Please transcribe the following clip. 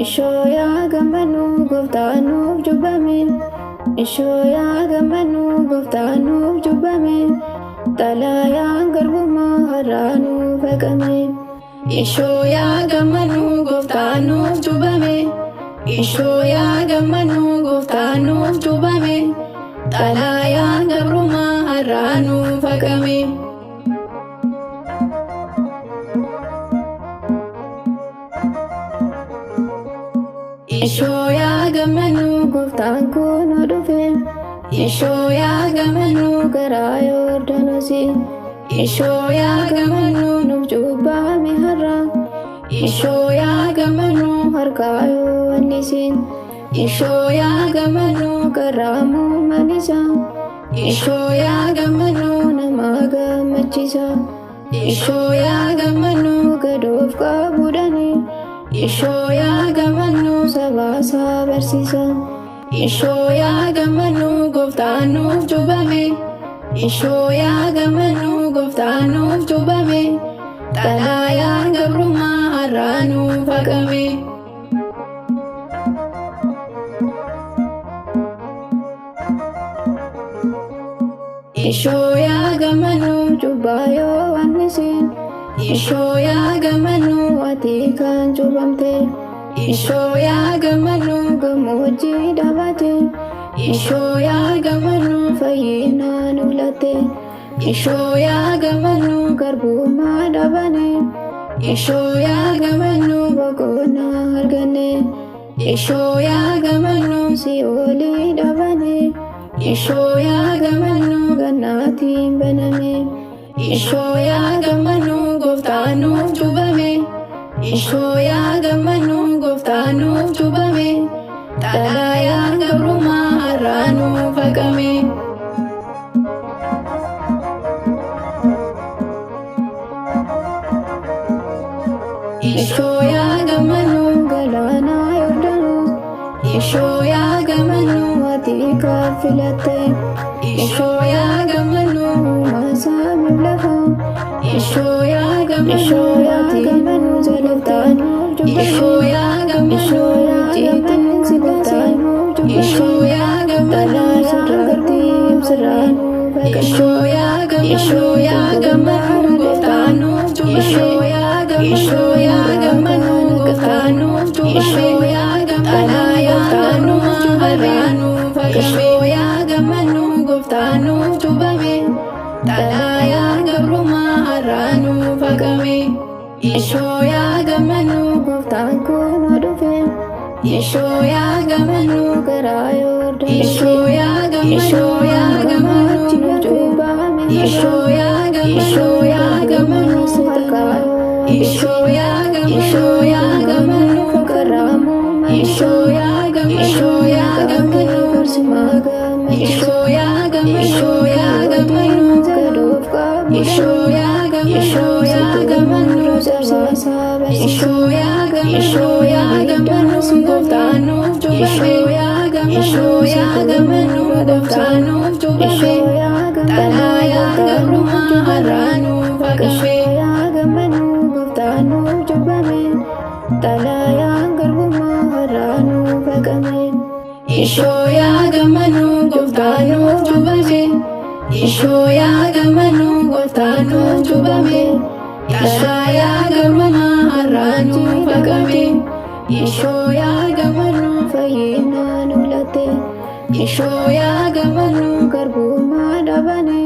Ishooyaa gammanuu gooftaan nuuf jubbame. Ishooyaa gammanuu gooftaan nuuf jubbame. Xalayaan garbummaa har'aa nuuf haqame. Ishooyaa gammanuu gooftaan nuuf jubbame. Ishooyaa gammanuu gooftaan nuuf jubbame. Xalayaan garbummaa har'aa nuuf haqame. Ishooyaa gammanuu gooftaan kun nu dhufe. Ishooyaa gammanuu karaa Yordaanosii. Ishooyaa gammanuu nuuf jubbame har'a. Ishooyaa gammanuu harkaa yoo annisin. Ishooyaa gammanuu karaa muummanisa. Ishooyaa gammanuu nama gammachiisa. Ishooyaa gammanuu gadoof qabuudhani. Ishooyaa gammanuu sabaasaa barsiisa. Ishooyaa gammanuu gooftaan nuuf jubbame. Ishooyaa gammanuu gooftaan nuuf jubbame. Xalayaan gabrummaa har'aa nuuf haqame. Ishooyaa gammanuu cubbaa yoo annisin. Ishooyaa gammanuu ati kan cubbamte. Ishooyaa gammanuu gammoojjii dhaabate. Ishooyaa gammanuu fayyina nu latte. Ishooyaa gammanuu garbummaa dhaabane. Ishooyaa gammanuu boqonnaa arganne. Ishooyaa gammanuu si'oolii dhaabane. Ishooyaa gammanuu gannaatiin baname. Ishooyaa gammanuu gooftaan nuuf jubbame. Ishooyaa gammanuu gooftaan nuuf jubbame. Xalayaan gabrummaa har'aa nuuf haqame. Ishooyaa gammanuu galaana Yordaanos. Ishooyaa gammanuu ati kan filatte. Ishooyaa gammanuu uumaa lafa. Ishooyaa gammanuu gooftaan nuuf jubbame. Ishooyaa gammanuu jiitiin si gooftaan nuuf jubbame. Ishooyaa gammanuu sirraatti ibsirraa nuuf haqame. Ishooyaa gammanuu gooftaan nuuf jubbame. Ishooyaa gammanuu gooftaan nuuf jubbame. Xalayaan garbummaa har'aa nuuf haqame. Ishooyaa gammanuu gooftaan nuuf jubbame. Xalayaan gabrummaa har'aa nuuf haqame. Ishooyaa gammanuu gooftaan kun nu dhufe. Ishooyaa gammanuu karaa Yordaanosii. Ishooyaa gammanuu nuuf jubbame. Ishooyaa gammanuu harkaa. Ishooyaa gammanuu karaa muummanisa. Ishooyaa gammanuu barsiimaa gammachiisa. Ishooyaa gammanuu gadoof qabuudhani. Ishooyaa gammanuu sabaasaa barsiisa. Ishooyaa gammanuu gooftaan nuuf jubbame. Ishooyaa gammanuu gooftaan nuuf jubbame. Xalayaan gabrummaa har'aa nuuf haqame. Ishooyaa gammanuu gooftaan nuuf jubbame. Xalayaan garbummaa har'aa nuuf haqame. Ishooyaa gammanuu gooftaan nuuf jubbame. Ishooyaa gammanuu gooftaan nuuf jubbame. Xalayaan garbummaa har'aa nuuf haqame. Ishooyaa gammanuu fayyina nu latte. Ishooyaa gammanuu garbummaa dhaabane.